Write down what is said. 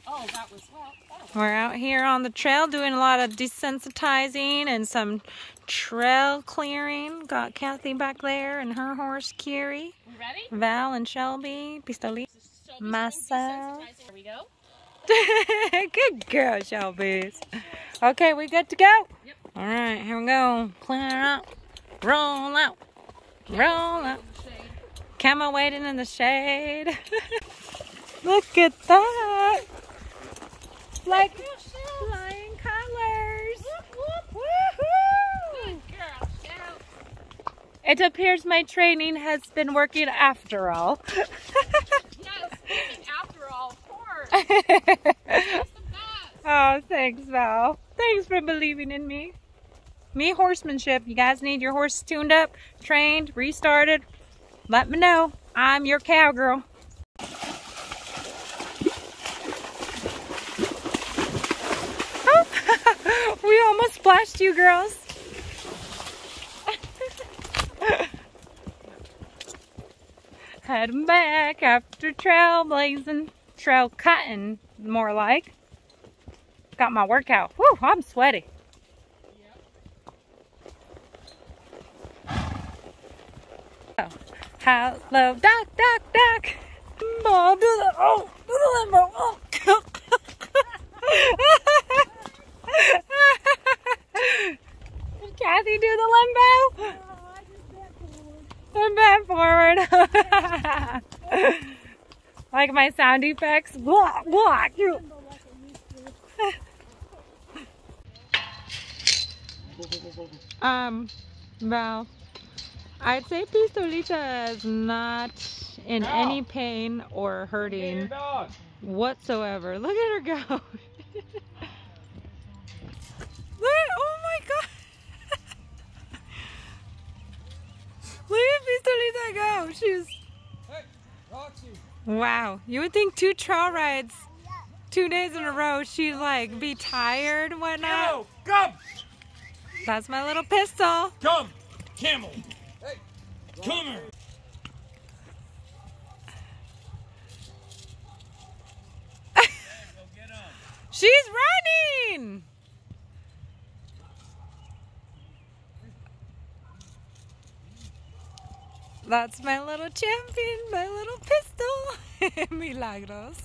Oh, that was well. We're out here on the trail doing a lot of desensitizing and some trail clearing. Got Kathy back there and her horse, Kiri. We ready? Val and Shelby. Pistoli. Myself. Here we go. Good girl, Shelbys. Okay, we good to go? Yep. All right, here we go. Clear out. Roll out. Roll out. Camo waiting in the shade. Look at that. Like flying colors. Woohoo! Good girl, Shell. It appears my training has been working after all. Yes, after all, of course. That's the best. Oh, thanks, Val. Thanks for believing in me. Me horsemanship. You guys need your horse tuned up, trained, restarted. Let me know. I'm your cowgirl. Oh, we almost splashed you girls. Heading back after trailblazing. Trail cutting, more like. Got my workout. Whew, I'm sweaty. Oh, hello, duck, duck, duck. Bob, do the, oh, do the limbo. Oh. Kathy, do the limbo. I just bent forward. Like my sound effects. Blah, blah. Val, I'd say Pistolita is not in any pain or hurting whatsoever. Look at her go. Look, oh my god. Look at Pistolita go. She's... Wow. You would think 2 trail rides 2 days in a row, she'd like be tired and whatnot. Come! That's my little pistol. Come! Camel! Hey! Come here! She's running! That's my little champion, my little pistol. Milagros.